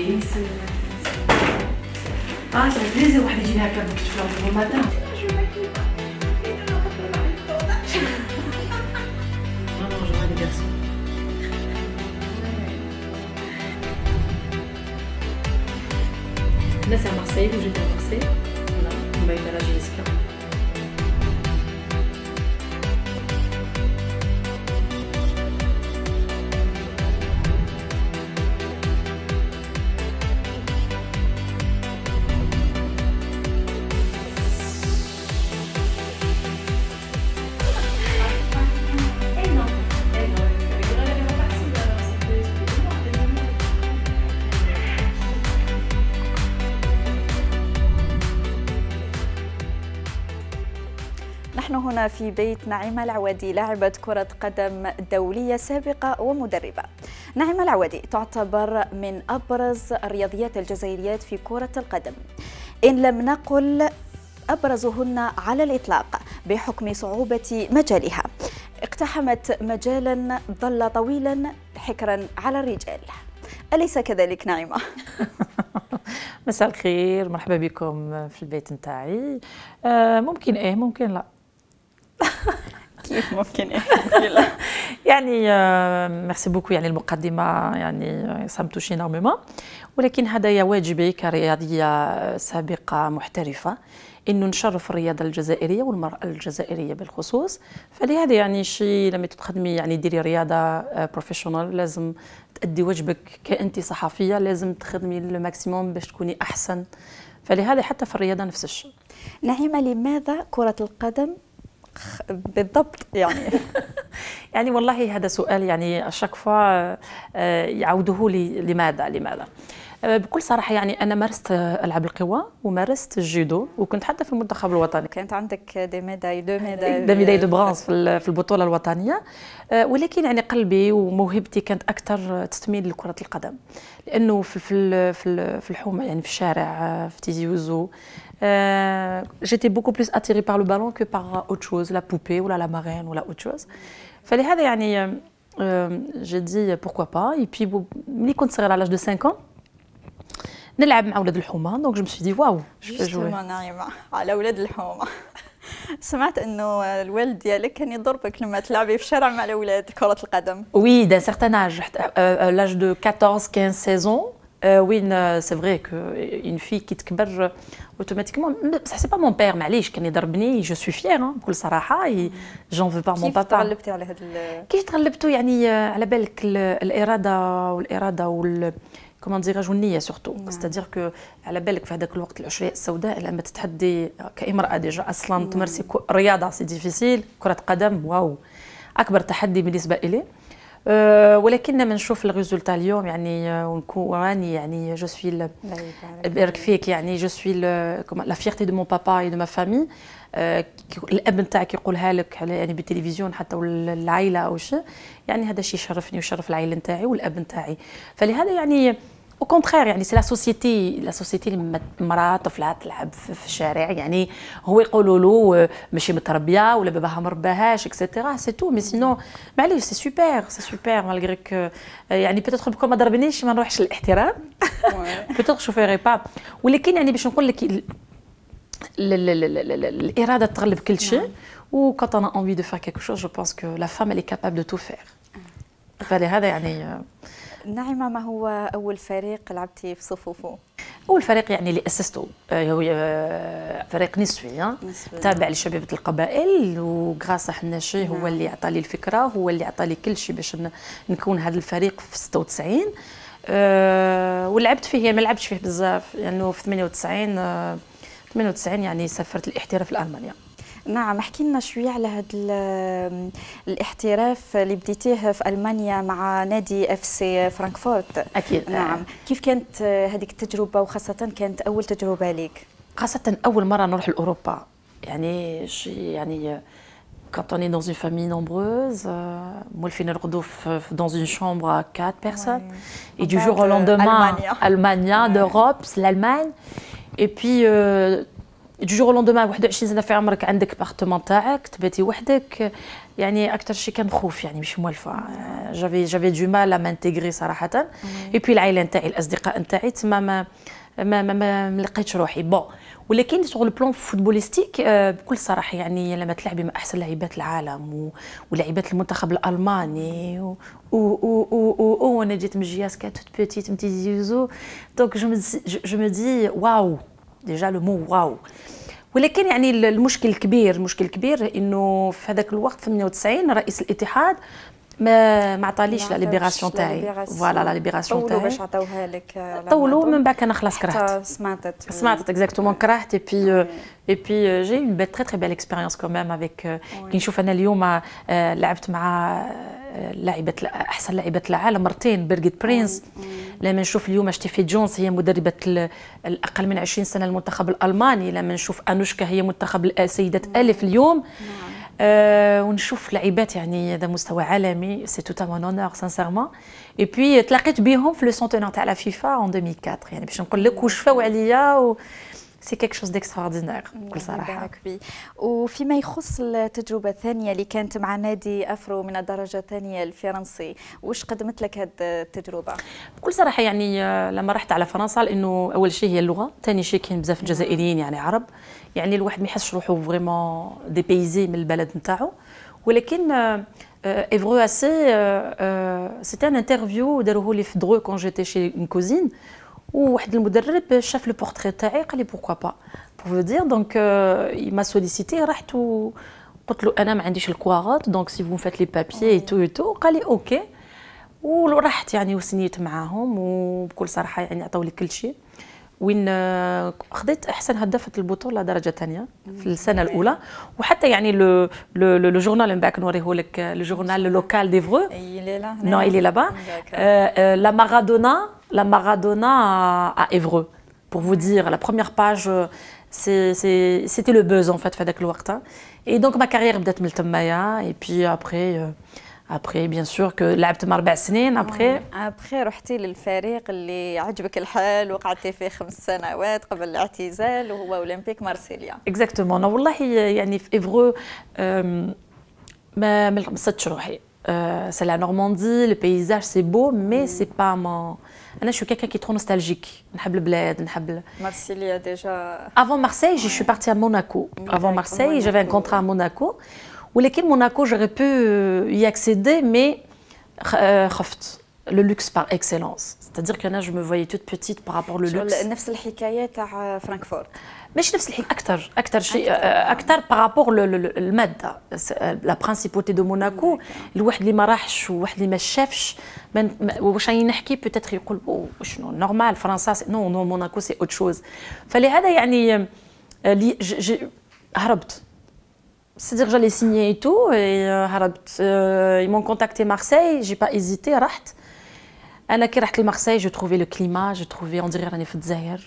Oui, c'est... Ah, ça fait plaisir واحد يجي هكا في le matin. Je me maquille pas. Non, non, j'aurai des garçons. Là, c'est à Marseille, où j'étais à Marseille. Voilà, on va être à la GSK. نحن هنا في بيت نعيمة العوادي، لاعبة كرة قدم دولية سابقة ومدربة. نعيمة العوادي تعتبر من أبرز الرياضيات الجزائريات في كرة القدم، إن لم نقل أبرزهن على الإطلاق بحكم صعوبة مجالها. اقتحمت مجالا ظل طويلا حكرا على الرجال، أليس كذلك نعيمة؟ مساء الخير، مرحبا بكم في البيت نتاعي. ممكن ايه ممكن لا. كيف ممكن ايه ممكن لا؟ يعني ميرسي بوكو، يعني المقدمة يعني سامتوش انورميمون، ولكن هذا واجبي كرياضية سابقة محترفة انه نشرف الرياضة الجزائرية والمرأة الجزائرية بالخصوص. فلهذا يعني شيء لما تخدمي يعني ديري رياضة بروفيشنال لازم تأدي واجبك كأنت صحفية، لازم تخدمي الماكسيموم باش تكوني أحسن. فلهذا حتى في الرياضة نفس الشيء. نعيمة، لماذا كرة القدم بالضبط يعني؟ يعني والله هذا سؤال يعني أشك فوا يعوده لي لماذا؟ بكل صراحة يعني أنا مارست ألعاب القوى ومارست الجودو وكنت حتى في المنتخب الوطني. كانت عندك دو ميداي دو برونز في البطولة الوطنية، ولكن يعني قلبي وموهبتي كانت أكثر تتميل لكرة القدم، لأنه في الحومة يعني في الشارع في تيزي وزو j'étais beaucoup plus attirée par le ballon que par autre chose, la poupée ou la marraine ou autre chose. فلهذا يعني j'ai dit pourquoi pas. Et puis ملي كنت صغيرة à l'âge de 5 ans نلعب مع اولاد الحومه، دونك جو مي سوي دي واو جوستومون نعيمة على اولاد الحومه. سمعت انه الوالد ديالك كان يضربك لما تلعبي في الشارع مع الاولاد كرة القدم. Oui, d'un certain âge, l'âge de 14, 15, 16 ans. Oui, c'est vrai qu'une fille qui تكبر automatiquement, c'est pas mon père, معليش كان يضربني، je suis fière بكل صراحه، j'en veux pas mon papa. كيف تغلبتي على هذا كيف تغلبتوا يعني على بالك الإرادة كومون ديراج والنيه سورتو، ستادير كو على بالك في هذاك الوقت العشريه السوداء لما تتحدي كامراه ديجا اصلا تمارسي رياضه سي ديفيسيل، كره قدم واو اكبر تحدي بالنسبه لي. ولكن لما نشوف الريزولتا اليوم يعني ونكون راني يعني جو سوي بارك فيك يعني جو سوي لا فيرتي دو مون بابا اي دو ما فامي. الاب نتاعك يقولها لك يعني بالتلفزيون حتى العائله او شيء، يعني هذا الشيء يشرفني ويشرف العائله نتاعي والاب نتاعي. فلهذا يعني او كونترير يعني سي لا سوسيتي اللي مراه طفله تلعب في الشارع، يعني هو يقولوا له ماشي متربيه ولا باباها ما رباهاش اكسيتيرا سي تو، مي سينو معليش سي سوبر مالغري كو يعني بيتيتر بكون ما ضربنيش ما نروحش للاحتراف بيتيتر شو فيغي با، ولكن يعني باش نقول لك الإرادة تغلب كل شيء. و quand on a envie de faire quelque chose, je pense que la femme elle est capable de tout faire. فلهذا يعني نعيمة، ما هو أول فريق لعبتي في صفوفه؟ أول فريق يعني اللي أسسته هو فريق نسوي تابع لشبيبة القبائل، وغراس الناشي هو اللي عطى لي الفكرة، هو اللي عطى لي كل شيء باش نكون هذا الفريق في 96. ولعبت فيه، ما لعبتش فيه بزاف لأنه يعني في 98 يعني سافرت الاحتراف لألمانيا. نعم، احكي لنا شويه على هذا الاحتراف اللي بديتيه في المانيا مع نادي اف سي فرانكفورت. اكيد. نعم، كيف كانت هذيك التجربه، وخاصه كانت اول تجربه ليك؟ خاصه اول مره نروح لاوروبا، يعني يعني quand on est dans une famille nombreuse, مولفين نرقدوا dans une chambre à 4 personnes, et du jour au lendemain Allemagne d'Europe, l'Allemagne, et puis du jour au lendemain 21 سنه في عمرك عندك بارتمان تاعك تباتي وحدك يعني اكثر شيء كان خوف يعني مش موالفه جافي دو مال ا مانتيغري صراحه اي بي العائله نتاعي الاصدقاء نتاعي تما ما لقيتش روحي بون ولكن سوغ لو بلان فوتبوليستيك بكل صراحه يعني لما تلعبي مع احسن لاعبات العالم ولاعبات المنتخب الالماني وانا جيت من جياس كانت بيتيت متي زيزو دونك جو مي دي واو ديجا لو مو واو ولكن يعني المشكل الكبير انه في هذاك الوقت في 98 رئيس الاتحاد ما عطاليش لا ليبراسيون تاعي فوالا لا ليبراسيون تاعي طولوا باش عطاوها لك طولوا من بعد انا خلاص كرهت سمعتت اكزاكتومون كرهت اي بي جي اون تري بيل اكسبيريونس كوميم افيك كي نشوف انا اليوم لعبت مع لاعبه احسن لاعبه العالم مرتين بيرغيت برينس لما نشوف اليوم اشتيفي جونز هي مدربه الاقل من 20 سنه المنتخب الالماني لما نشوف انوشكا هي منتخب سيده الف اليوم ونشوف لعيبات يعني هذا مستوى عالمي سي توتالمون اونور سانسيرمون اي بي تلاقيت بهم في لو سونتينير تاع لا فيفا اون 2004 يعني باش نقول لك وشفاو عليا سي كيك شوز ديكستراوردينير بكل صراحه. وفيما يخص التجربه الثانيه اللي كانت مع نادي افرو من الدرجه الثانيه الفرنسي واش قدمت لك هذه التجربه؟ بكل صراحه يعني لما رحت على فرنسا لانه اول شيء هي اللغه، ثاني شيء كاين بزاف الجزائريين يعني عرب، يعني الواحد ما يحسش روحو فريمون ديبيزي من البلد نتاعو، ولكن افرو سيتي ان انترفيو داروه لي في درو كون جيتي شي اون كوزين، وواحد المدرب شاف لو بورتري تاعي قال لي بوركوا با بور دير دونك ما سوليسيتي، رحت وقلت له انا ما عنديش الكواغات دونك سي فو فات لي بابيي اي تو قال لي اوكي، ورحت يعني وسنيت معاهم وبكل صراحه يعني عطاو لي كل شيء، وين خديت احسن هدافه البطوله درجه ثانيه في السنه الاولى، وحتى يعني لو جورنال من بعد نوريه لك لو جورنال لوكال ديفرو نو il est là-bas la Maradona à Évreux pour vous dire la première page c'était le buzz en fait في هذاك الوقت et donc ma carrière بدات من تمايا et puis après bien sûr que لعبت مع 4 سنين après رحتي للفريق اللي عجبك الحال وقعدتي فيه 5 سنوات قبل الاعتزال وهو اولمبيك مارسيليا. اكزاكتومون والله يعني في إيفرو ما لمستش روحي. C'est la Normandie, le paysage c'est beau mais c'est pas mon. أنا je suis quelqu'un qui est trop nostalgique. نحب البلاد نحب. Marseille déjà. Avant Marseille, je suis partie à Monaco. Avant Marseille, j'avais un contrat à Monaco. ولكن Monaco j'aurais pu y accéder mais خفت. Le luxe par excellence. C'est-à-dire que là je me voyais toute petite par rapport au luxe. نفس الحكاية تاع فرانكفورت. مش نفس الحكاية أكثر شيء أكثر par rapport المادة. La principauté de Monaco الواحد اللي ما راحش وواحد اللي ما شافش واش راني نحكي peut-être يقول شنو نورمال فرنسا نو موناكو سي autre chose. فلهذا يعني هربت. C'est-à-dire que j'allais signer et tout et ils m'ont contacté Marseille, j'ai pas hésité, رحت. أنا كي رحت لمارسيل جو تروفي لو كليما جو تروفي اون ديغي راني في الجزائر.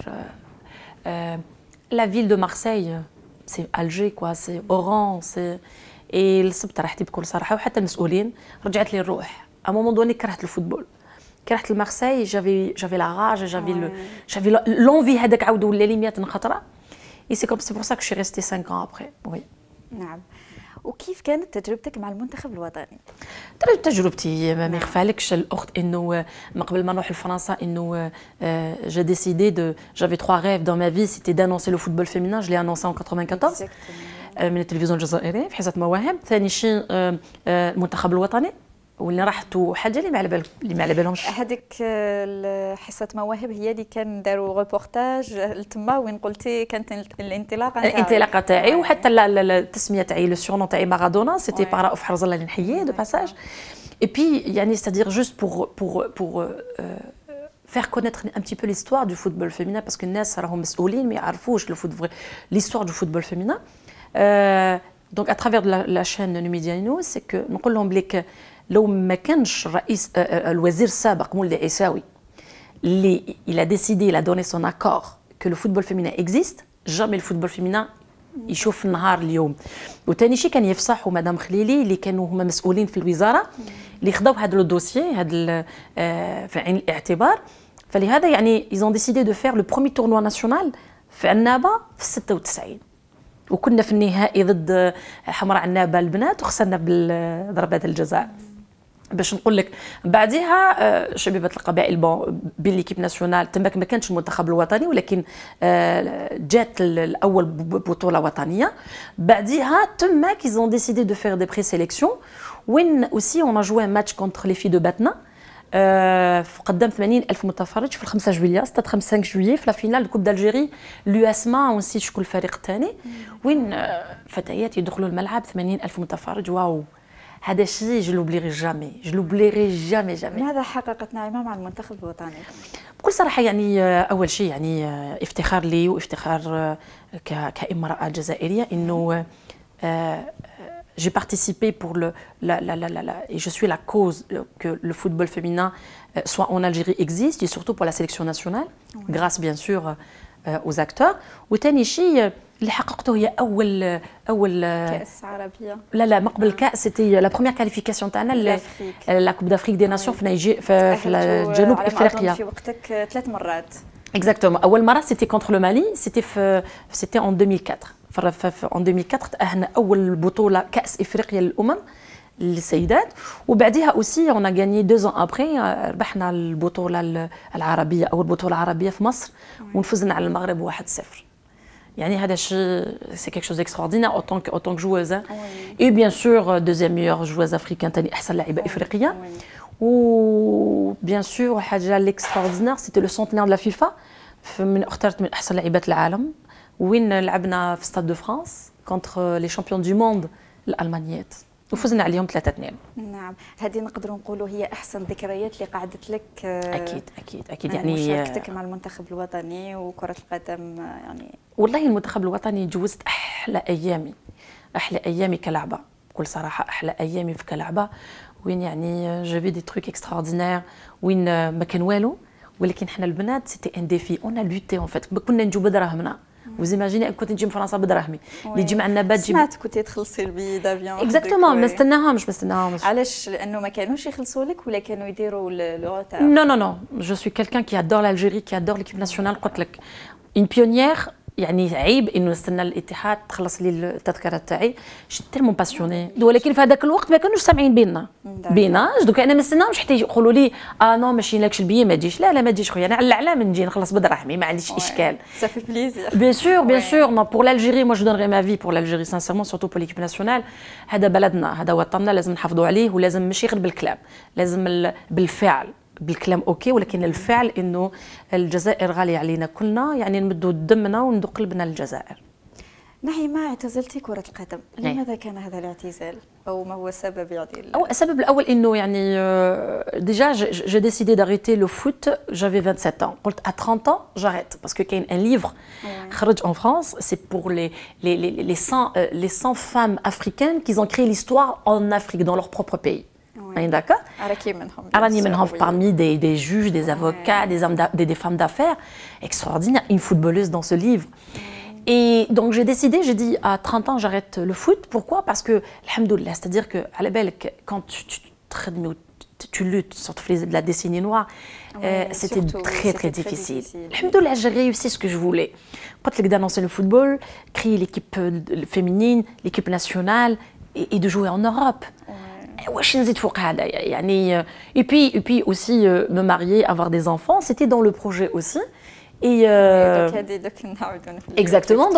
لا فيل دو مارسيل سي الجي كوا سي اوران سي اي السبت رحتي بكل صراحه وحتى المسؤولين رجعت لي الروح. ا مومون دوني كرهت الفوتبول كي رحت لمارسيل جافي لا راج جافي لونفي هذاك عاود ولا لي 100 خطره اي سي كوم سي بور سا كو شي ريستي 5 ans ابري وي. نعم. وكيف كانت تجربتك مع المنتخب الوطني؟ تجربتي ما يخفالكش الاخت انه من قبل ما نروح لفرنسا انه j'ai décidé de j'avais 3 rêves dans ma vie, c'était d'annoncer le football féminin, je l'ai annoncé en 94 من التلفزيون الجزائري في حصه مواهب. ثاني شيء المنتخب الوطني واللي رحت حاجه اللي ما على بالهمش. هذيك حصه مواهب هي اللي كان داروا ريبورتاج لتما وين قلتي كانت الانطلاقه تاعي وحتى التسميه تاعي لو سورنون تاعي مارادونا سيتي با رؤوف حرز الله اللي نحييه دو باساج. اي بي يعني c'est-à-dire juste pour faire connaître un petit peu l'histoire du football féminin parce que الناس راهم مسؤولين ما يعرفوش l'histoire du football féminin. Donc à travers la chaîne Numidia News c'est que نقول لهم بليك لو ما كانش رئيس الوزير السابق مولدي عيساوي اللي il a décidé il a donné son accord que le football féminin existe jamais le football féminin يشوف النهار اليوم. وثاني شيء كان يفصحوا مدام خليلي اللي كانوا هما مسؤولين في الوزاره اللي خداو هذا الدوسيي هذا في عين الاعتبار. فلهذا يعني ils ont décidé de faire le premier tournoi national في عنابه في 96 وكنا في النهائي ضد حمراء عنابه البنات وخسرنا بضربات الجزاء. باش نقول لك بعدها شبيبه القبائل بين ليكيب ناسيونال تماك ما كانش المنتخب الوطني ولكن جات الاول بطوله وطنيه. بعدها تماك ils ont décidé de faire des présélections وين aussi on a joué un match contre les filles de Batna قدام 80,000 متفرج في 5 جويلية 5 جويلية في الفينال كوب دالجيري لواسما ونسيت شكون الفريق الثاني وين فتيات يدخلوا الملعب 80,000 متفرج. واو هذا الشيء جو لوبليغي جامي. ماذا حققت نعيمة مع المنتخب الوطني؟ بكل صراحة يعني أول شيء يعني افتخار لي وافتخار كامرأة جزائرية إنه j'ai participé pour et je suis la cause que le football féminin soit en Algérie existe et surtout pour la sélection nationale grâce bien sûr aux acteurs. وثاني شيء اللي حققته هي اول كاس عربيه لا ما قبل الكاس سيتي لا بروميير كاليفيكاسيون تاعنا لا كوب دافريك دي ناسيون في جنوب افريقيا في وقتك 3 مرات. Exactement. أول مرة c'était contre le Mali, c'était en 2004. En 2004 تأهلنا أول بطولة كأس إفريقيا للأمم للسيدات وبعدها aussi on a gagné 2 ans après ربحنا البطولة العربية أول بطولة عربية في مصر ونفزنا على المغرب 1-0. يعني هذا الشيء c'est quelque chose d'extraordinaire en tant que joueuse. Et bien sûr deuxième meilleure joueuse africaine ثاني أحسن لاعبة إفريقية. و bien sûr حاجة l'extraordinaire c'était le centenaire de la FIFA اخترت من أحسن لاعبات العالم وين لعبنا في ستاد دو فرانس contre les champions du monde الألمانيات وفزنا عليهم 3-2. نعم هذه نقدروا نقولوا هي احسن ذكريات اللي قعدت لك اكيد يعني مشاركتك مع المنتخب الوطني وكرة القدم يعني. والله المنتخب الوطني جوزت احلى ايامي كلعبة بكل صراحة احلى ايامي كلعبة وين يعني جافي دي تروك اكستراوردينير وين ما كان والو ولكن حنا البنات سيتي ان ديفي اون لوتي اون فيت كنا نجيو بدراهمنا وزيماجيني كنت نجي من فرنسا بدراهمي اللي يجي معنا باد جيب سمعت كنتي تخلصي البي دافيون اكزاكتومون ما استناهمش علاش لانه ما كانوش يخلصوا لك ولا كانوا يديروا لو تاع نو جو سوي كيلكان كي ادور l'Algérie كي ادور ليكيب ناسيونال قلت لك اون بيونيير يعني عيب انه نستنى الاتحاد تخلص لي التذكره تاعي شي تيرمون باسيوني ولكن في هذاك الوقت ما كانوش سامعين بينا دوك انا ما نستناهمش حتى يقولوا لي نو ماشي لكش البي ما تجيش لا ما تجيش خويا انا على العلام نجي نخلص بدراهمي ما عنديش اشكال صافي بليزير بيان سور ما بور l'Algérie moi je donnerai ma vie pour l'Algérie sincèrement surtout pour l'équipe nationale هذا بلدنا هذا وطننا لازم نحافظوا عليه ولازم ماشي غير بالكلام لازم بالفعل بالكلام اوكي ولكن الفعل انه الجزائر غاليه علينا كلنا يعني نمدوا دمنا وندق قلبنا للجزائر. نعيمة اعتزلتي كرة القدم، لماذا كان هذا الاعتزال؟ أو ما هو السبب يعني؟ السبب الأول إنه يعني déjà j'ai décidé d'arrêter le foot, j'avais 27 ans. قلت à 30 ans j'arrête parce que كاين un livre خرج en France, c'est pour les 100 femmes africaines qui ont créé l'histoire en Afrique dans leur propre pays. D'accord. Arani Menhoff parmi des juges, des avocats, des femmes d'affaires extraordinaires, une footballeuse dans ce livre. Et donc j'ai décidé, j'ai dit à 30 ans j'arrête le foot. Pourquoi? Parce que, alhamdoulilah, c'est-à-dire que à la belle, quand tu luttes, surtout de la décennie noire, c'était très difficile. Alhamdoulilah, j'ai réussi ce que je voulais. Quand j'ai d'annoncer le football, créer l'équipe féminine, l'équipe nationale et de jouer en Europe. Et puis aussi me marier, avoir des enfants, c'était dans le projet aussi. Et exactement,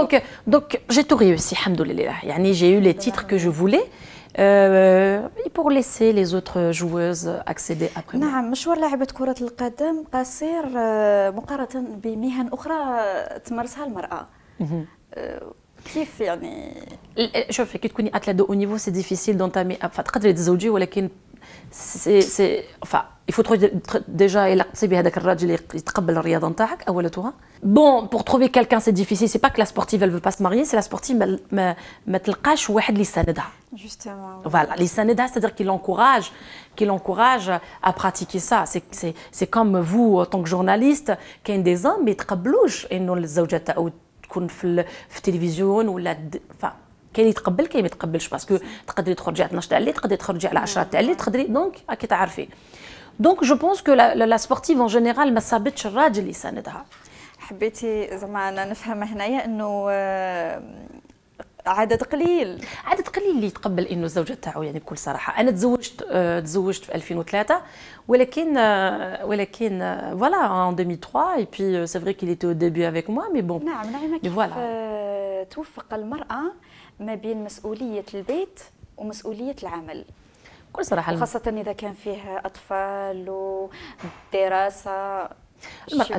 donc j'ai tout réussi, alhamdoulilah. J'ai eu les titres que je voulais et pour laisser les autres joueuses accéder après moi. نعم، مشوار لاعبة كرة القدم قصير مقارنة بمهن أخرى تمارسها المرأة. كيف يعني؟ شوفي كي تكوني اتلت دو نيفو سي ديفيسيل دونتامي تقدري تزوجي ولكن سي il faut déjà يلقطي بهذاك الراجل اللي يتقبل الرياضه نتاعك اولتها. Bon, pour trouver quelqu'un c'est difficile, c'est pas que la sportive elle veut pas se marier, c'est la sportive ما تلقاش واحد اللي يساندها. Justement. Voilà, اللي يساندها c'est-à-dire qui l'encourage à pratiquer ça. C'est comme vous en tant que journaliste, كاين des hommes ما يتقبلوش انه الزوجه تاعو تكون في التلفزيون ولا كاين اللي يتقبل كاين ما يتقبلش باسكو تقدري تخرجي على 12 تاع الليل تقدري تخرجي على 10 تاع الليل تقدري دونك راكي تعرفي. دونك جو بونس كو لا سبورتيف ان جينيرال ما صابتش الراجل اللي يساندها. حبيتي زعما انا نفهم هنايا انه عدد قليل اللي يتقبل انه الزوجه تاعو، يعني بكل صراحه. انا تزوجت في 2003، ولكن فوالا en 2003 et puis c'est vrai qu'il était au début avec moi mais bon. نعم نعم. كيف توفق المراه ما بين مسؤوليه البيت ومسؤوليه العمل بكل صراحه، خاصه اذا كان فيه اطفال ودراسه؟ المراه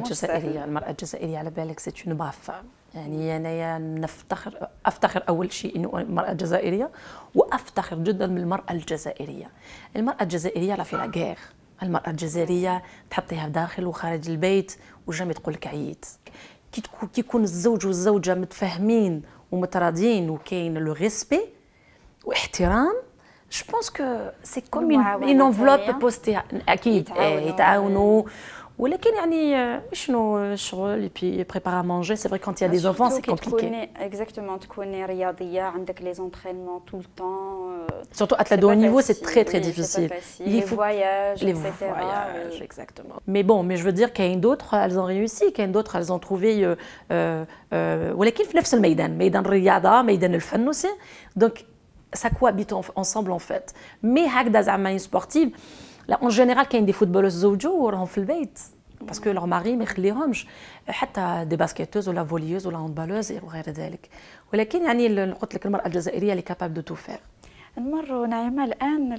الجزائريه على بالك سي اون باف. يعني انايا افتخر اول شيء انه المراه الجزائريه، وافتخر جدا بالمراه الجزائريه. المراه الجزائريه لا في لا غير. المراه الجزائريه تحطيها داخل وخارج البيت وجامي تقول لك عييت. كي يكون الزوج والزوجه متفاهمين ومتراضيين وكاين لو ريسبي واحترام، جو بونس كو سي كوم اون انفلوب بوستيها. اكيد يتعاونوا، ولكن يعني شنو الشغل بي بريبار ا مانجي. سي فري كونت يا دي زونفون سي كومبليكي. اكزاكتومون تكوني رياضيه عندك لي زونترينمون طول طون، surtout à de haut niveau c'est très difficile. Les voyages, les etc. voyages, exactement. Mais je veux dire qu'il y a d'autres elles ont réussi, qu'il y a d'autres elles ont trouvé ولكن في نفس الميدان، ميدان الرياضه، ميدان الفن aussi. Donc ça cohabite ensemble en fait. Mais هكذا زعما سبورتيف لا اون جينيرال كاين دي فوتبولوز زوجو وراهم في البيت باسكو لور ماري ما يخليهمش، حتى دي باسكيتوز ولا فوليوز ولا هاندبالوز وغير ذلك. ولكن يعني قلت لك المراه الجزائريه اللي كابابل دو تو فير. نمر نعيمه الان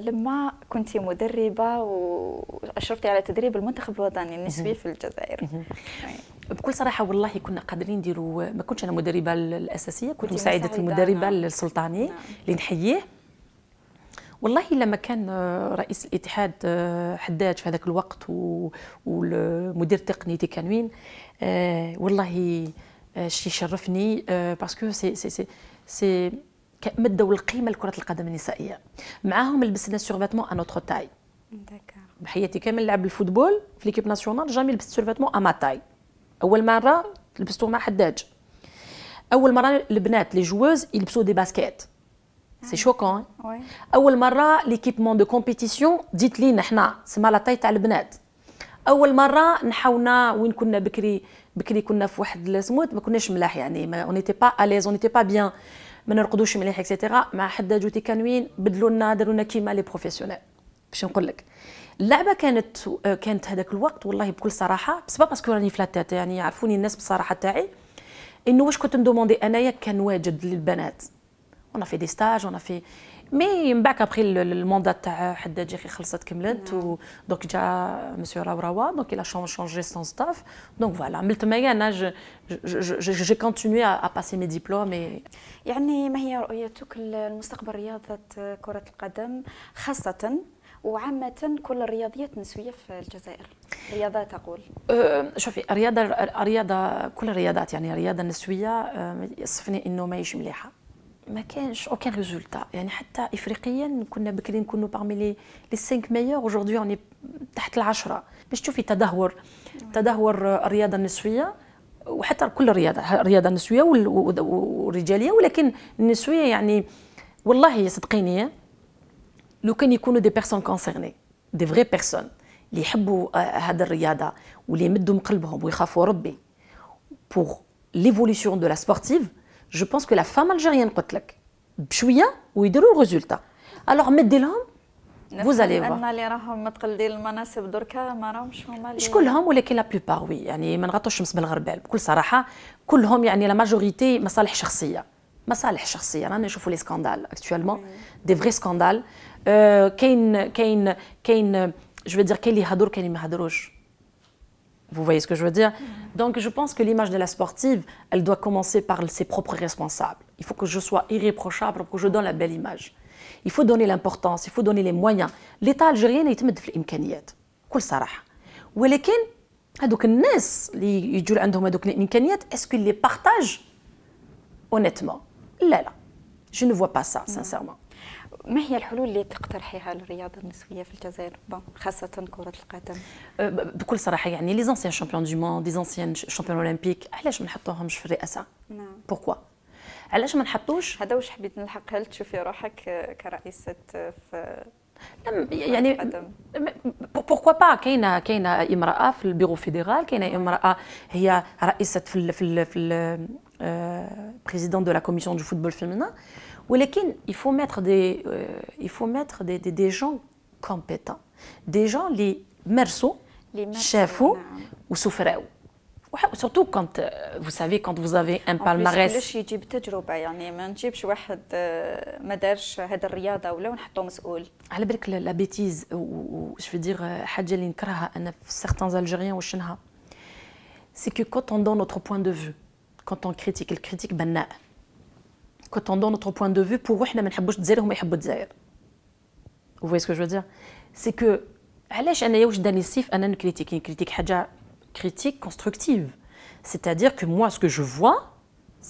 لما كنت مدربه واشرفتي على تدريب المنتخب الوطني النسوي في الجزائر. بكل صراحه والله كنا قادرين نديروا، ما كنتش انا مدربه الاساسيه، كنت مساعده المدربه السلطاني اللي نحييه. والله لما كان رئيس الاتحاد حداد في هذاك الوقت والمدير التقني تكانوين، والله شي شرفني باسكو سي مدوا القيمه لكره القدم النسائيه. معاهم لبسنا سورفيتمون ا نوتر تاي. بحياتي كامل لعب الفوتبول في ليكيب ناسيونال جامي لبست سورفيتمون ا ما تاي. اول مره لبستو مع حداج. اول مره البنات لي جووز يلبسوا دي باسكيت. سي شوكون. اول مره ليكيبمون دو كومبيتيسيون ديت لينا حنا سما لا تاي تاع البنات. اول مره نحاونا وين كنا بكري كنا في واحد السموت ما كناش ملاح، يعني ما اونيتي با اليز اونيتي با بيان، ما نرقدوش مليح اكسيتيرا. مع حداج وتيكانوين بدلوا لنا داروا لنا كيما لي بروفيسيونيل. باش نقول لك اللعبه كانت هذاك الوقت والله بكل صراحه، بس با باسكو راني فلاتات، يعني يعرفوني الناس بالصراحه تاعي انه واش كنت ندوموندي انايا كان واجد للبنات. On a fait des stages, on a fait. Mais après le mandat de Haddad خلصت كملت و donc جا monsieur Raourawa, donc il a changé son staff. Donc voilà, عملت معايا انا j'ai continué à passer mes diplômes et يعني ما هي رؤيتك للمستقبل رياضة كرة القدم خاصة وعامة كل الرياضيات النسوية في الجزائر؟ رياضات أقول. شوفي الرياضة كل الرياضات، يعني الرياضة النسوية يصفني إنه ماهيش مليحة. ما كانش اوكان ريزولتا، يعني حتى افريقيا كنا بكري نكونوا باغمي لي 5 ميور، اجوردي اوني تحت العشرة. باش تشوفي تدهور الرياضه النسويه، وحتى كل الرياضه النسويه والرجاليه، ولكن النسويه يعني والله صدقيني لو كان يكونوا دي بيرسون كونسيرني، دي فري بيرسون اللي يحبوا هذه الرياضه واللي يمدوا من قلبهم ويخافوا ربي بور ليفوليسيون دو لا سبورتيف. Je pense que la femme algérienne قلت لك بشويه ويديروا الريزولتا. الوغ مدي لهم vous allez voir. ان اللي راهم متقلدين المناصب دركا ما راهمش هما مش كلهم ولكن لا بلوبار وي، يعني ما نغطوش الشمس بالغربال بكل صراحه. كلهم يعني لا ماجوريتي مصالح شخصيه رانا نشوفوا لي سكاندال اكطوالمون دي فري سكاندال. كاين جو فو دير كاين اللي يهضروا كاين اللي ما يهضروش. Vous voyez ce que je veux dire? Donc je pense que l'image de la sportive, elle doit commencer par ses propres responsables. Il faut que je sois irréprochable pour que je donne la belle image. Il faut donner l'importance, il faut donner les moyens. L'État algérien يتمد في الإمكانيات بكل صراحة. ولكن هذوك الناس اللي يجوا عندهم هذوك الإمكانيات est-ce qu'ils les partagent honnêtement? لا. Je ne vois pas ça sincèrement. ما هي الحلول اللي تقترحيها للرياضة النسوية في الجزائر خاصة كرة القدم؟ بكل صراحة يعني لي زانسيان شامبيون دو موند، لي زانسيان شامبيون اولمبيك، علاش ما نحطوهمش في الرئاسة؟ نعم. بوركوا؟ علاش ما نحطوش؟ هذا واش حبيت نلحق. هل تشوفي روحك كرئيسة في يعني pourquoi pas كاينه امراه في البيرو فيدرال كاينه امراه هي رئيسه في présidente de la commission du football féminin ولكن il faut mettre des gens compétents des gens اللي مارسوا شافوا وسفراو surtout quand vous savez quand vous avez un palmarès كلش يجيب تجربه يعني ما نجيبش واحد ما دارش هذه الرياضه ولا ونحطه مسؤول على بالك لا بيتيز واش في دير حاجه اللي نكرهها انا في certains algériens وشنها c'est que quand on donne notre point de vue quand on critique الكريتيك بناء quand on donne notre point de vue pour وحنا ما نحبوش الجزائر هما يحبوا الجزائر vous voyez ce que je veux dire c'est que علاش انايا واش داني السيف انا نكريتيك حاجه critique constructive. C'est-à-dire que moi, ce que je vois,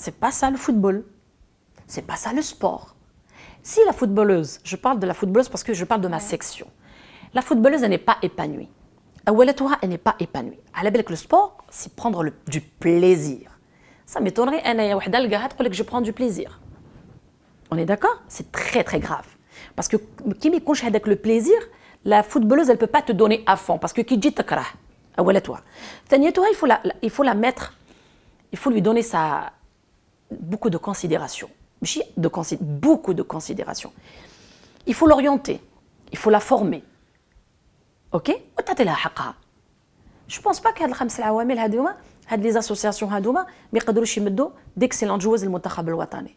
c'est pas ça le football. C'est pas ça le sport. Si la footballeuse, je parle de la footballeuse parce que je parle de ma section. La footballeuse, elle n'est pas épanouie. Elle n'est pas épanouie. À la belle que le sport, c'est prendre du plaisir. Ça m'étonnerait, je prends du plaisir. On est d'accord? C'est très très grave. Parce que qui m'éconche avec le plaisir, la footballeuse, elle peut pas te donner à fond. Parce que qui dit takrah. Il faut la mettre, il faut lui donner beaucoup de considération. Beaucoup de considération. Il faut l'orienter, il faut la former. Ok? Je ne pense pas que les associations ما يقدروش يمدوا d'excellentes joueuses المنتخب الوطني.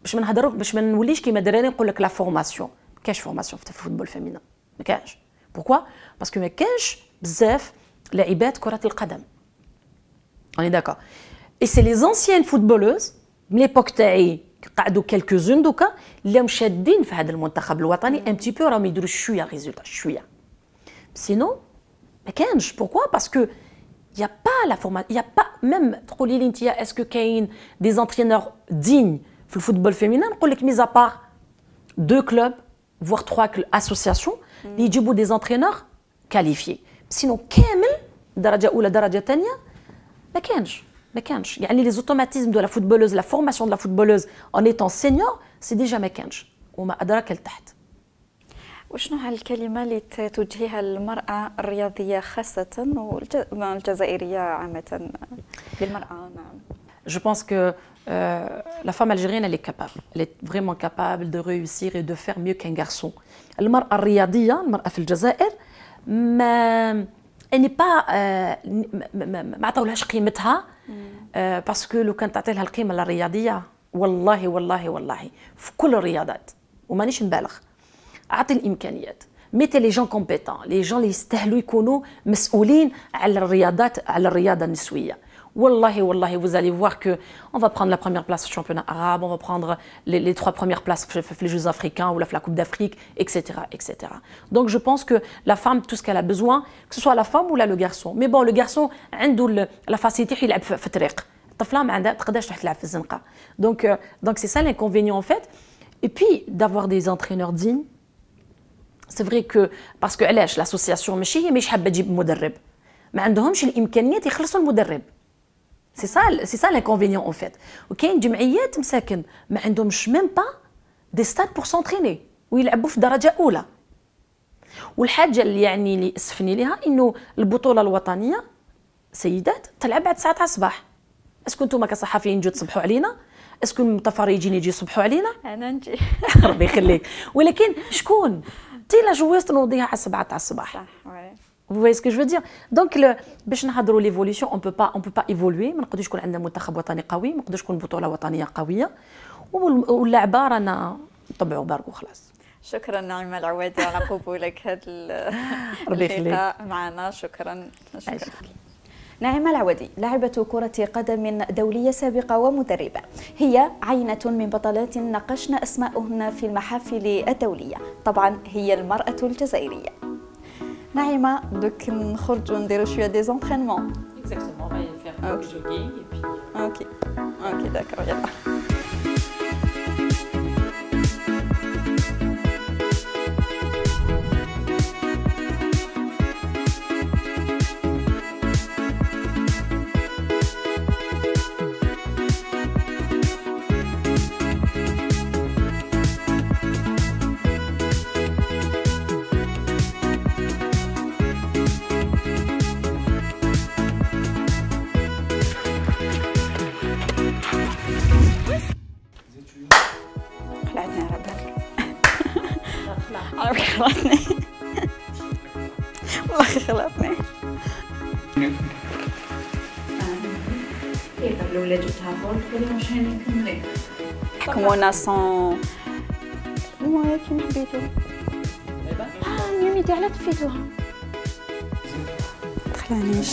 باش ما نوليش كيما دراري نقول لك لا فورماسيون. كاش فورماسيون في الفوتبول فيمينا. ما كاش. Pourquoi? Parce que ما كانش بزاف لاعبات كرة القدم. On est d'accord. Et c'est les anciennes footballeuses من l'époque تاعي قعدوا quelques-unes دوكا اللي مشادين في هذا المنتخب الوطني un petit peu راهم يديروا شويه ريزولتا شويه. Sinon ما كانش. Pourquoi? Parce que il y a pas la formation, il y a pas même تقولي لي انت est-ce que كاين des entraîneurs dignes في الفوتبول féminin نقول لك mis à part 2 clubs voire 3 associations اللي يجيبوا des entraîneurs qualifiés. Sinon كامل درجه اولى درجه ثانيه ما كانش يعني les automatismes de la footballeuse la formation de la footballeuse en étant senior c'est déjà ما كانش وما أدراك لتحت. وشنو هالكلمه اللي توجهيها للمراه الرياضيه خاصه والجزائريه عامه للمراه؟ نعم. Je pense que la femme algérienne elle est vraiment capable de réussir et de faire mieux qu'un garçon. المرأة الرياضية المرأة في الجزائر ما elle n'est pas ما عطاولهاش قيمتها باسكو لو كان تعطي لها القيمة الرياضية والله في كل الرياضات ومانيش نبالغ اعطي الامكانيات mettez les gens compétents les gens اللي يستاهلوا يكونوا مسؤولين على الرياضة النسوية. والله vous allez voir que on va prendre la première place au championnat arabe, on va prendre les 3 premières places في les Jeux africains ou la Coupe d'Afrique, etc. Donc je pense que la femme, tout ce qu'elle a besoin, que ce soit la femme ou là le garçon. Mais bon, le garçon عنده la facilité يلعب في الطريق. الطفلة ما عندها تقدرش تروح تلعب في الزنقة. Donc c'est ça l'inconvénient en fait. Et puis d'avoir des entraîneurs dignes. C'est vrai que parce que علاش l'association مش حابة تجيب مدرب. ما عندهمش الإمكانيات يخلصوا المدرب. C'est ça l'inconvénient en fait. وكاين جمعيات مساكن ما عندهمش même pas des stades pour s'entraîner ويلعبوا في درجة أولى. والحاجة اللي يعني اللي اسفني لها إنه البطولة الوطنية سيدات تلعب بعد 9 تاع الصباح. اسكو نتوما كصحفيين تجوا تصبحوا علينا؟ اسكو المتفرجين يجي يصبحوا علينا؟ أنا نجي. ربي يخليك. ولكن شكون؟ تي لا جويست نوضيها على 7 تاع الصباح. صح. Vous voyez ce que je veux dire? Donc باش نهضروا l'évolution on peut pas évoluer. ما نقدرش يكون عندنا منتخب وطني قوي، ما نقدرش تكون بطولة وطنية قوية. واللعبة رانا نطبعوا بارك وخلاص. شكرا نعيمة العوادي على قبولك هذا اللقاء معنا. شكرا. نعيمة العوادي لاعبة كرة قدم دولية سابقة ومدربة، هي عينة من بطلات ناقشنا أسماءهن في المحافل الدولية، طبعا هي المرأة الجزائرية. نعيمة دوك نخرجوا نديروا شوية دي زونترينمون. Exactement, on va faire un peu de jogging et puis OK d'accord يلا. دقيقة الأولاد جبتها فوق تقولي مش هاني نكمل حكمونا صون المهم كيما حبيتو ميمي تاع لا طفيتوها تخلعنيش